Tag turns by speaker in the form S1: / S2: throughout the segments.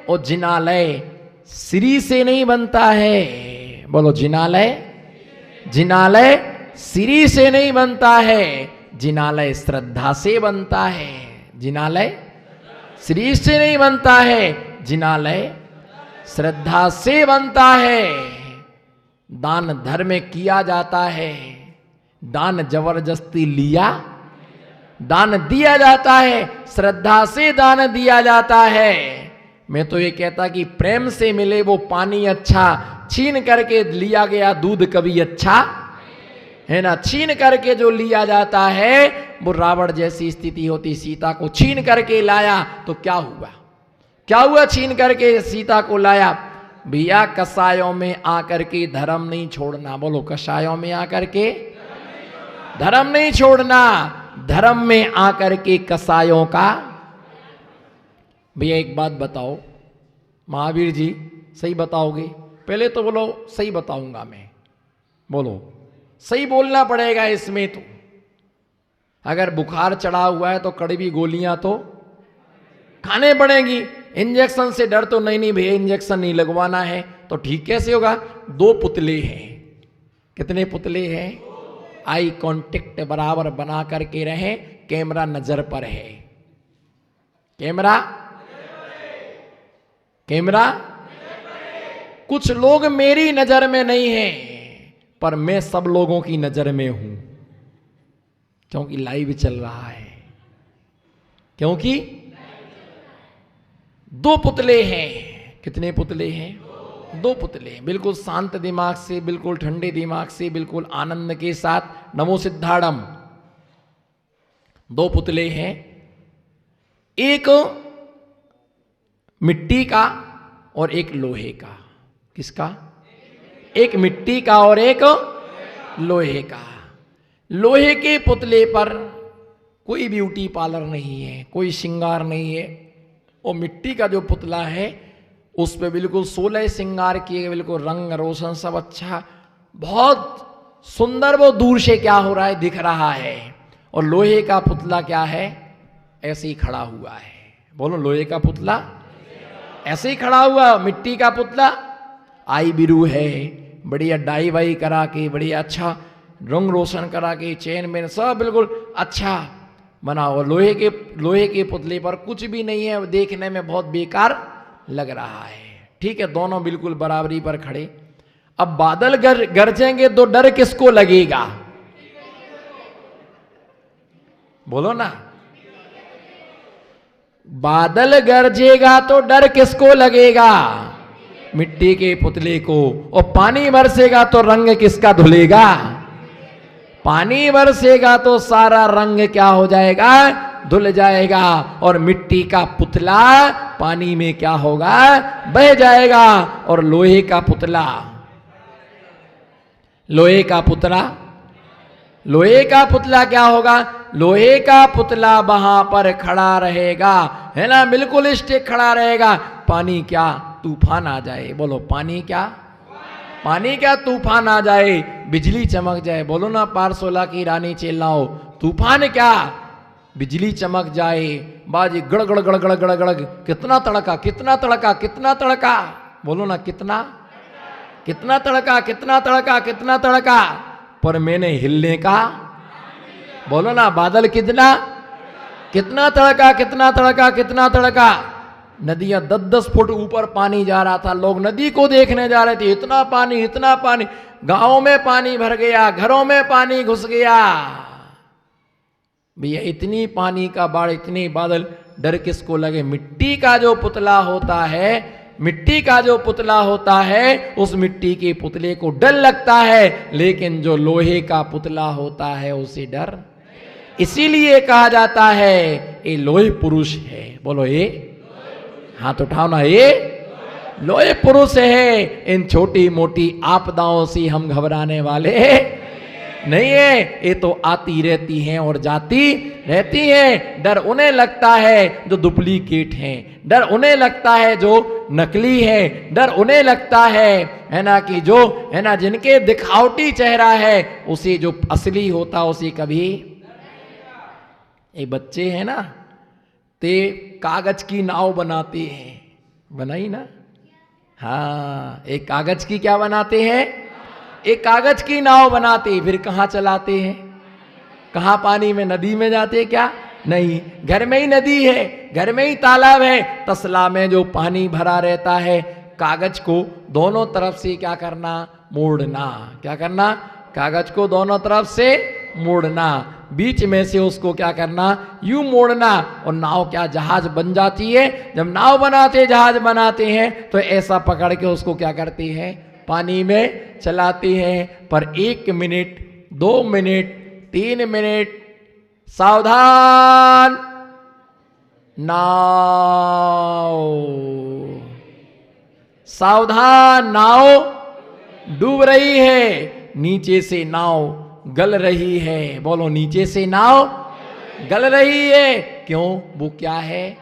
S1: और जिनालय श्री से नहीं बनता है। बोलो जिनालय, जिनालय श्री से नहीं बनता है, जिनालय श्रद्धा से बनता है। जिनालय श्री से नहीं बनता है, जिनालय श्रद्धा से बनता है। दान धर्म किया जाता है, दान जबरदस्ती लिया, दान दिया जाता है, श्रद्धा से दान दिया जाता है। मैं तो ये कहता कि प्रेम से मिले वो पानी अच्छा, छीन करके लिया गया दूध कभी अच्छा है ना। छीन करके जो लिया जाता है वो रावण जैसी स्थिति होती। सीता को छीन करके लाया तो क्या हुआ, क्या हुआ? छीन करके सीता को लाया। भैया कसायों में आकर के धर्म नहीं छोड़ना। बोलो कसायों में आकर के धर्म नहीं छोड़ना, धर्म में आकर के कसायों का। भैया एक बात बताओ, महावीर जी सही बताओगे? पहले तो बोलो सही बताऊंगा मैं। बोलो सही बोलना पड़ेगा इसमें। तो अगर बुखार चढ़ा हुआ है तो कड़वी गोलियां तो खाने पड़ेंगी। इंजेक्शन से डर तो नहीं भैया, इंजेक्शन नहीं लगवाना है तो ठीक कैसे होगा? दो पुतले हैं। कितने पुतले हैं? आई कांटेक्ट बराबर बना करके रहे, कैमरा नजर पर है। कैमरा, कैमरा कुछ लोग मेरी नजर में नहीं है, पर मैं सब लोगों की नजर में हूं, क्योंकि लाइव चल रहा है। क्योंकि दो पुतले हैं। कितने पुतले हैं? दो पुतले। बिल्कुल शांत दिमाग से, बिल्कुल ठंडे दिमाग से, बिल्कुल आनंद के साथ नमो सिद्धाड़म। दो पुतले हैं, एक मिट्टी का और एक लोहे का। किसका? एक मिट्टी का और एक लोहे का। लोहे के पुतले पर कोई ब्यूटी पार्लर नहीं है, कोई श्रृंगार नहीं है। और मिट्टी का जो पुतला है उस पे बिल्कुल 16 श्रृंगार किए, बिल्कुल रंग रोशन सब अच्छा, बहुत सुंदर। वो दूर से क्या हो रहा है दिख रहा है। और लोहे का पुतला क्या है? ऐसे ही खड़ा हुआ है। बोलो लोहे का पुतला ऐसे ही खड़ा हुआ। मिट्टी का पुतला आई बिरू है, बढ़िया डाई वाई करा के, बढ़िया अच्छा रंग रोशन करा के, चैन में सब बिल्कुल अच्छा बना हुआ। लोहे के पुतले पर कुछ भी नहीं है, देखने में बहुत बेकार लग रहा है। ठीक है, दोनों बिल्कुल बराबरी पर खड़े। अब बादल गरजेंगे तो डर किसको लगेगा? बोलो ना, बादल गरजेगा तो डर किसको लगेगा? मिट्टी के पुतले को। और पानी बरसेगा तो रंग किसका धुलेगा? पानी बरसेगा तो सारा रंग क्या हो जाएगा? धुल जाएगा। और मिट्टी का पुतला पानी में क्या होगा? बह जाएगा। और लोहे का पुतला, लोहे का पुतला, लोहे का पुतला क्या होगा? लोहे का पुतला वहां पर खड़ा रहेगा, है ना, बिल्कुल स्टिक खड़ा रहेगा। पानी क्या तूफान आ जाए, बोलो पानी क्या, पानी क्या तूफान आ जाए, बिजली चमक जाए। बोलो ना पारसोला की रानी चेलाओ, तूफान क्या, बिजली चमक जाए, बाजी गड़गड़ गड़गड़ गड़गड़, कितना तड़का, कितना तड़का, कितना तड़का। बोलो ना कितना, कितना तड़का, कितना तड़का, कितना तड़का। पर मैंने हिलने का, बोलो ना बादल कितना, कितना तड़का, कितना तड़का, कितना तड़का। नदियां 10-10 फुट ऊपर पानी जा रहा था, लोग नदी को देखने जा रहे थे। इतना पानी, इतना पानी, गांवों में पानी भर गया, घरों में पानी घुस गया। भैया इतनी पानी का बाढ़, इतनी बादल, डर किसको लगे? मिट्टी का जो पुतला होता है, मिट्टी का जो पुतला होता है, उस मिट्टी के पुतले को डर लगता है। लेकिन जो लोहे का पुतला होता है उसे डर, इसीलिए कहा जाता है ये लोहे पुरुष है। बोलो ये, हाथ उठाओ ना, ये लोहे पुरुष है। इन छोटी मोटी आपदाओं से हम घबराने वाले नहीं है। ये तो आती रहती हैं और जाती रहती हैं। डर उन्हें लगता है जो डुप्लीकेट हैं, डर उन्हें लगता है जो नकली है, डर उन्हें लगता है ना, कि जो है ना जिनके दिखावटी चेहरा है, उसे जो असली होता उसे कभी ये बच्चे हैं ना, ते कागज की नाव बनाते हैं, बनाई ना? हाँ, एक कागज की क्या बनाते हैं? एक कागज की नाव बनाते, फिर कहाँ चलाते हैं? कहाँ? पानी में, नदी में जाते क्या? नहीं, घर में ही नदी है, घर में ही तालाब है, तसला में जो पानी भरा रहता है, कागज को दोनों तरफ से क्या करना? मोड़ना। क्या करना? कागज को दोनों तरफ से मोड़ना, बीच में से उसको क्या करना? यूं मोड़ना, और नाव क्या जहाज बन जाती है। जब नाव बनाते, जहाज बनाते हैं, तो ऐसा पकड़ के उसको क्या करते हैं? पानी में चलाते हैं। पर 1 मिनट, 2 मिनट, 3 मिनट, सावधान, नाव सावधान, नाव डूब रही है, नीचे से नाव गल रही है। बोलो, नीचे से नाव गल रही है। क्यों? वो क्या है?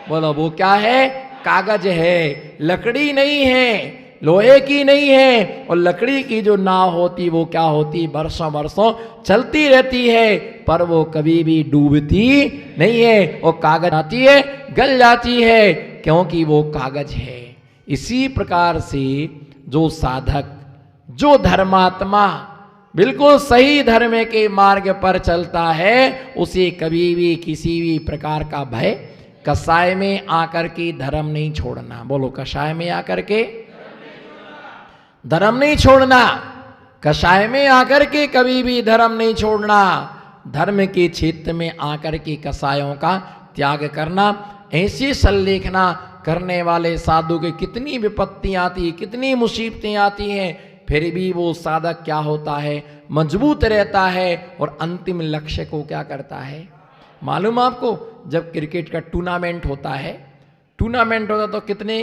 S1: बोलो, वो क्या है? कागज है, लकड़ी नहीं है, लोहे की नहीं है। और लकड़ी की जो नाव होती वो क्या होती? वर्षों वर्षों चलती रहती है, पर वो कभी भी डूबती नहीं है। और कागज आती है, गल जाती है, क्योंकि वो कागज है। इसी प्रकार से जो साधक, जो धर्मात्मा बिल्कुल सही धर्म के मार्ग पर चलता है, उसे कभी भी किसी भी प्रकार का भय, कसाय में आकर के धर्म नहीं छोड़ना। बोलो, कसाय में आकर के धर्म नहीं छोड़ना। कसाय में आकर के कभी भी धर्म नहीं छोड़ना। धर्म के क्षेत्र में आकर के कसायों का त्याग करना। ऐसी संलेखना करने वाले साधु के कितनी विपत्तियां आती, कितनी मुसीबतें आती हैं, फिर भी वो साधक क्या होता है? मजबूत रहता है और अंतिम लक्ष्य को क्या करता है? मालूम आपको, जब क्रिकेट का टूर्नामेंट होता है, तो कितने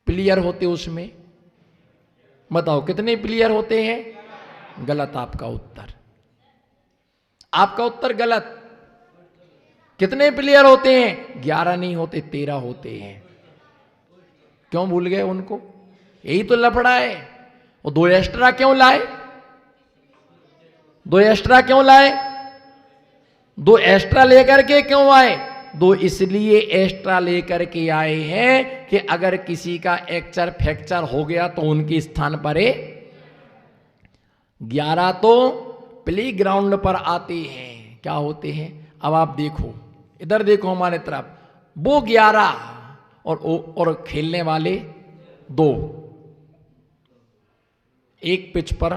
S1: प्लेयर होते उसमें? बताओ, कितने प्लेयर होते हैं? गलत आपका उत्तर, आपका उत्तर गलत। कितने प्लेयर होते हैं? 11 नहीं होते, 13 होते हैं। क्यों भूल गए उनको? यही तो लफड़ा है। वो 2 एक्स्ट्रा क्यों लाए? 2 एक्स्ट्रा क्यों लाए? 2 एक्स्ट्रा लेकर के क्यों आए? 2 इसलिए एक्स्ट्रा लेकर के आए हैं कि अगर किसी का एक्चर फ्रैक्चर हो गया तो उनके स्थान पर 11 तो प्ले ग्राउंड पर आते हैं। क्या होते हैं? अब आप देखो, इधर देखो हमारे तरफ, वो 11 और खेलने वाले 2। एक पिच पर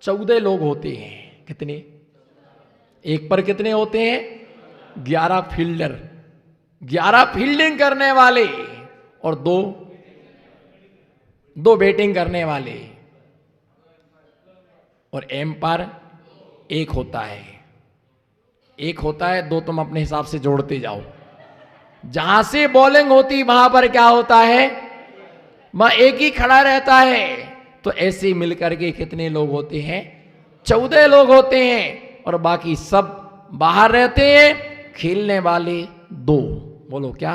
S1: 14 लोग होते हैं। कितने? एक पर कितने होते हैं? 11 फील्डर, 11 फील्डिंग करने वाले और 2 बैटिंग करने वाले, और एम्पायर 1 होता है। 1 होता है, 2 तुम अपने हिसाब से जोड़ते जाओ। जहां से बॉलिंग होती वहां पर क्या होता है? वहां 1 ही खड़ा रहता है। तो ऐसे मिलकर के कितने लोग होते हैं? 14 लोग होते हैं, और बाकी सब बाहर रहते हैं। खेलने वाले 2। बोलो, क्या?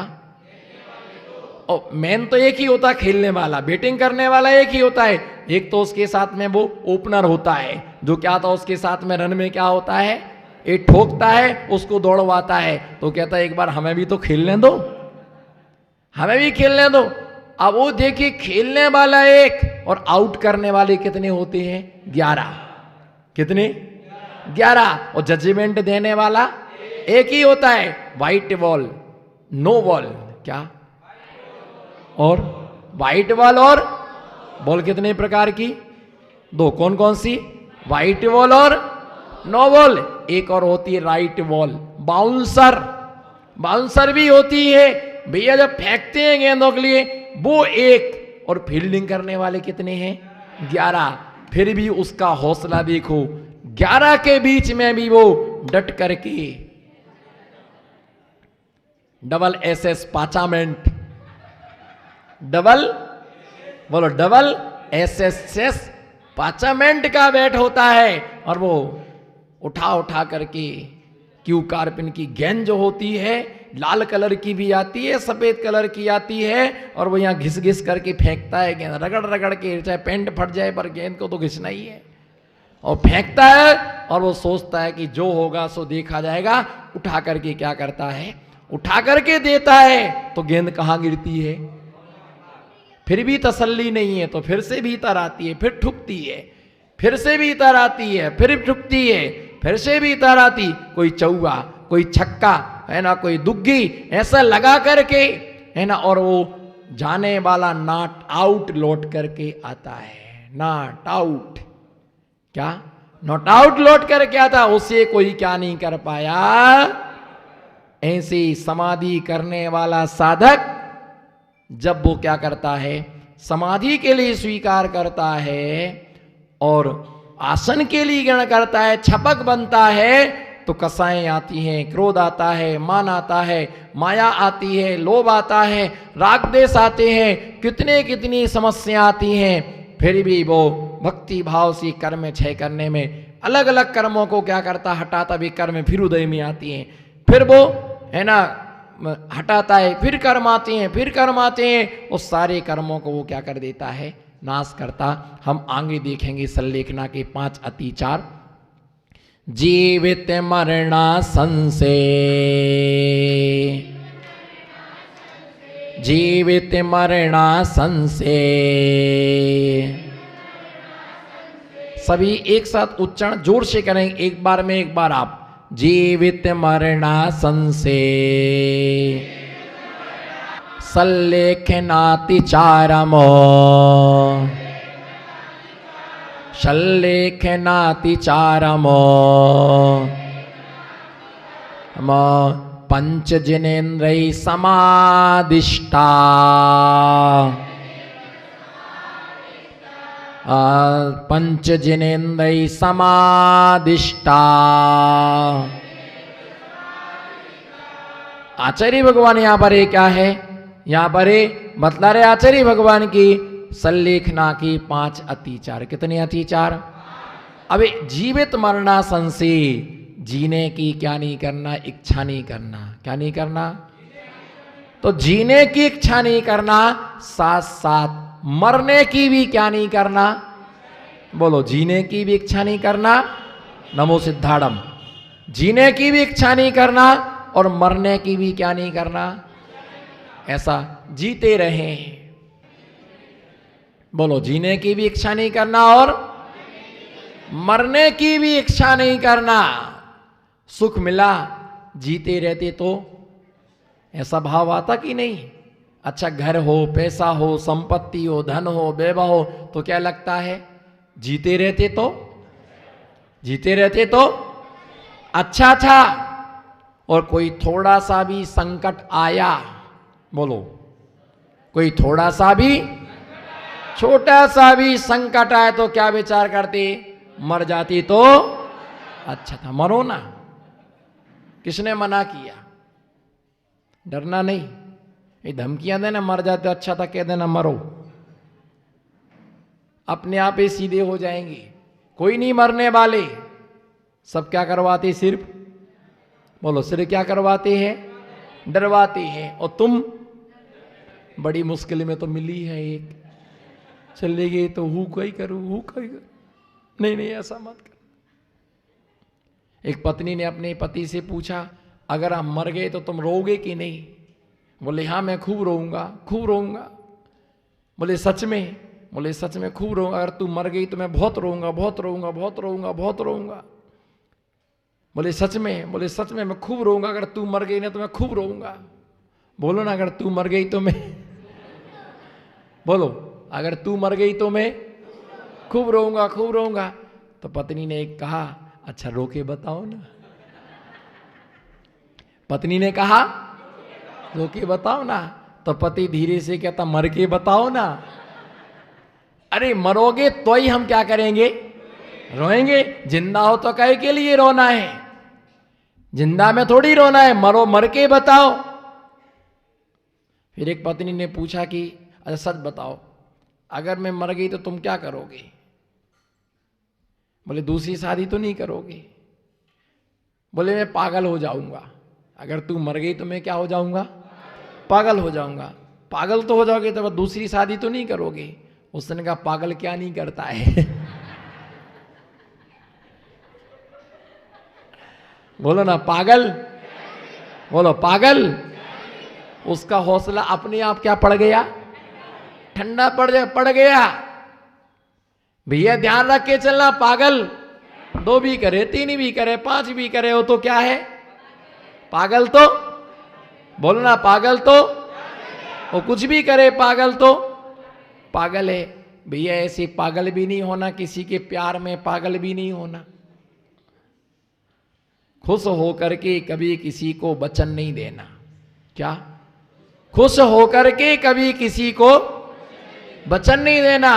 S1: और मेन तो 1 ही होता है खेलने वाला, बैटिंग करने वाला 1 ही होता है। एक तो उसके साथ में वो ओपनर होता है, जो क्या था उसके साथ में रन में क्या होता है? एक ठोकता है, उसको दौड़वाता है, तो कहता है एक बार हमें भी तो खेलने दो, हमें भी खेलने दो। अब वो देखिए, खेलने वाला 1 और आउट करने वाले कितने होते हैं? 11। कितने? 11। और जजमेंट देने वाला 1 ही होता है। व्हाइट बॉल, नो बॉल, क्या? और व्हाइट बॉल और बॉल कितने प्रकार की? 2। कौन कौन सी? व्हाइट बॉल और नो बॉल। एक और होती है राइट बॉल, बाउंसर, बाउंसर भी होती है भैया। जब फेंकते हैं गेंदों के लिए वो 1, और फील्डिंग करने वाले कितने हैं? 11। फिर भी उसका हौसला देखो, 11 के बीच में भी वो डट करके डबल SS पाचामेंट, डबल SS पाचामेंट का बैट होता है। और वो उठा करके क्यू कार्पिन की गेंद जो होती है, लाल कलर की भी आती है, सफेद कलर की आती है, और वो यहाँ घिस करके फेंकता है गेंद, रगड़ के, चाहे पेंट फट जाए पर गेंद को तो घिसना ही है। और फेंकता है और वो सोचता है कि जो होगा सो देखा जाएगा, उठा करके क्या करता है, उठा करके देता है तो गेंद कहाँ गिरती है, फिर भी तसल्ली नहीं है तो फिर से भीतर आती है, फिर ठुकती है, फिर से भीतर आती है, फिर ठुकती है, फिर से भीतर आती, कोई चौका, कोई छक्का है ना, कोई दुग्गी ऐसा लगा करके है ना, और वो जाने वाला नॉट आउट लौट करके आता है, नॉट आउट, क्या नॉट आउट लौट करके आता, उसे कोई क्या नहीं कर पाया। ऐसे समाधि करने वाला साधक जब वो क्या करता है, समाधि के लिए स्वीकार करता है और आसन के लिए ग्रहण करता है, छपक बनता है, तो कसाएं आती हैं, क्रोध आता है, मान आता है, माया आती है, लोभ आता है, राग देश आते हैं, कितने कितनी समस्या आती हैं, फिर भी वो भक्ति भाव से कर्म क्षय करने में अलग अलग कर्मों को क्या करता, हटाता भी कर्म फिर उदय में आती हैं, फिर वो है ना हटाता है, फिर कर्म आते हैं, फिर कर्म आते हैं, उस सारे कर्मों को वो क्या कर देता है, नाश करता। हम आगे देखेंगे सल्लेखना के 5 अतिचार। जीवित मरना संशय, जीवित मरना संशय, सभी एक साथ उच्चारण जोर से करेंगे, एक बार में एक बार आप। जीवित मरना संशय, सल्लेखनातिचारमो, सल्लेखनातिचारमो, पंच जिनेन्द्रै समादिष्टा, पंच जिनेन्द्रै समादिष्टा। आचार्य भगवान यहाँ पर क्या है, यहाँ पर बतला रहे आचार्य भगवान की सल्लेखना की 5 अतिचार। कितने अतिचार? अबे जीवित मरना संशय, जीने की क्या नहीं करना, इच्छा नहीं करना, क्या नहीं करना, तो जीने की इच्छा नहीं करना, साथ साथ मरने की भी क्या नहीं करना, बोलो जीने की भी इच्छा नहीं करना, नमो सिद्धाड़म, जीने की भी इच्छा नहीं करना और मरने की भी क्या नहीं करना, ऐसा जीते रहे, बोलो जीने की भी इच्छा नहीं करना और मरने की भी इच्छा नहीं करना। सुख मिला जीते रहते तो ऐसा भाव आता कि नहीं, अच्छा घर हो, पैसा हो, संपत्ति हो, धन हो, वैभव हो, तो क्या लगता है, जीते रहते तो, जीते रहते तो अच्छा था। और कोई थोड़ा सा भी संकट आया, बोलो कोई थोड़ा सा भी, छोटा सा भी संकट आए तो क्या विचार करते, मर जाती तो अच्छा था। मरो ना, किसने मना किया, डरना नहीं, ये धमकियां देना मर जाते अच्छा था, कह देना मरो, अपने आप ही सीधे हो जाएंगे। कोई नहीं मरने वाले, सब क्या करवाते, सिर्फ बोलो सिर्फ क्या करवाते हैं, डरवाते हैं। और तुम बड़ी मुश्किल में तो मिली है एक, चले गए तो हु कोई करूं, हु कोई करूं, नहीं नहीं ऐसा मत कर। एक पत्नी ने अपने पति से पूछा, अगर हम मर गए तो तुम रोओगे कि नहीं? बोले हाँ मैं खूब रोऊंगा, खूब रोऊंगा। बोले सच में? बोले सच में खूब रोऊंगा, अगर तू मर गई तो मैं बहुत रोऊंगा, बहुत रोऊंगा, बहुत रोऊंगा, बहुत रोऊंगा। बोले सच में? बोले सच में मैं खूब रोऊंगा, अगर तू मर गई ना तो मैं खूब रोऊंगा। बोलो ना, अगर तू मर गई तो मैं बोलो अगर तू मर गई तो मैं खूब रोऊंगा, खूब रोऊंगा। तो पत्नी ने एक कहा, अच्छा रो के बताओ ना। पत्नी ने कहा रो के बताओ ना। तो पति धीरे से कहता, मर के बताओ ना। अरे मरोगे तो ही हम क्या करेंगे, रोएंगे। जिंदा हो तो कहे के लिए रोना है, जिंदा में थोड़ी रोना है, मरो मर के बताओ। फिर एक पत्नी ने पूछा कि अच्छा सच बताओ, अगर मैं मर गई तो तुम क्या करोगे? बोले दूसरी शादी तो नहीं करोगे? बोले मैं पागल हो जाऊंगा। अगर तू मर गई तो मैं क्या हो जाऊंगा, पागल हो जाऊंगा। पागल तो हो जाओगे तो दूसरी शादी तो नहीं करोगे? उसने कहा पागल क्या नहीं करता है बोलो ना पागल, बोलो पागल। उसका हौसला अपने आप क्या पड़ गया, ठंडा पड़ गया। भैया ध्यान रख के चलना, पागल 2 भी करे, 3 भी करे, 5 भी करे, वो तो क्या है, पागल। तो बोलो ना पागल, तो वो कुछ भी करे पागल तो पागल है। भैया ऐसे पागल भी नहीं होना, किसी के प्यार में पागल भी नहीं होना। खुश होकर के कभी किसी को वचन नहीं देना। क्या, खुश होकर के कभी किसी को वचन नहीं देना।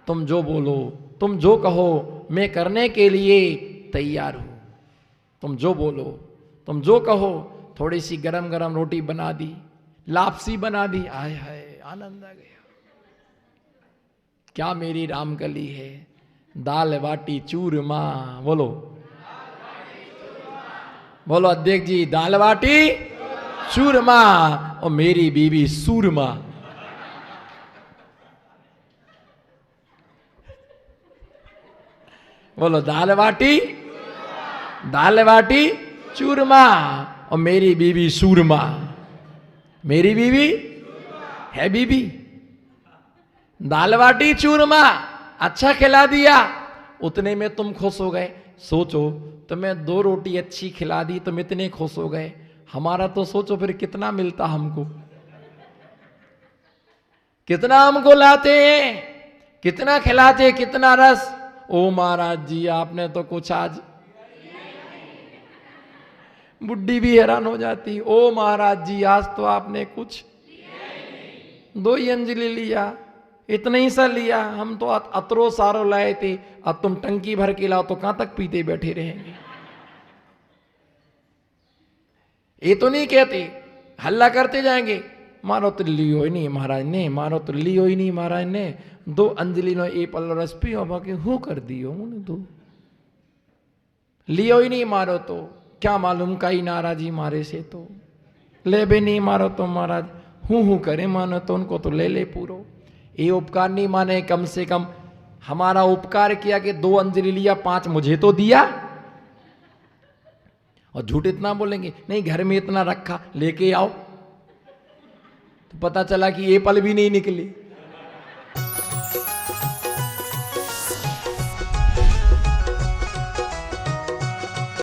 S1: तुम जो बोलो, तुम जो कहो, मैं करने के लिए तैयार हूं। तुम जो बोलो, तुम जो कहो। थोड़ी सी गरम गरम रोटी बना दी, लापसी बना दी, आय हाय आनंद आ गया। क्या मेरी रामकली है, दाल बाटी चूरमा। बोलो, बोलो अध्यक्ष जी, दाल बाटी चूरमा और मेरी बीवी सूरमा। बोलो दाल बाटी, दाल बाटी चूरमा और मेरी बीवी सूरमा। मेरी बीवी है बीबी, दाल बाटी चूरमा अच्छा खिला दिया, उतने में तुम खुश हो गए। सोचो तुम्हें 2 रोटी अच्छी खिला दी, तुम इतने खुश हो गए। हमारा तो सोचो फिर कितना मिलता हमको, कितना हमको लाते हैं, कितना खिलाते, कितना रस। ओ महाराज जी आपने तो कुछ आज, बुड्ढी भी हैरान हो जाती। ओ महाराज जी आज तो आपने कुछ 2 ही अंजलि लिया, इतना ही सा लिया, हम तो अतरो सारो लाए थे, अब तुम टंकी भर के लाओ तो कहां तक पीते बैठे रहेंगे। ये तो नहीं कहते, हल्ला करते जाएंगे, मारो तो लियो ही नहीं महाराज ने, मारो तो लियो ही नहीं महाराज ने, 2 अंजलि नो ए पल्लो रस पियो, बाकी हो कर दियो उन्हें 2 लियो ही नहीं, मारो तो क्या मालूम कई नाराजी मारे से, तो ले भी नहीं मारो तो महाराज हूं करे, मानो तो उनको तो ले ले पूरो। ये उपकार नहीं माने, कम से कम हमारा उपकार किया कि 2 अंजलि लिया, 5 मुझे तो दिया। और झूठ इतना बोलेंगे, नहीं घर में इतना रखा लेके आओ, तो पता चला कि ये पल भी नहीं निकली।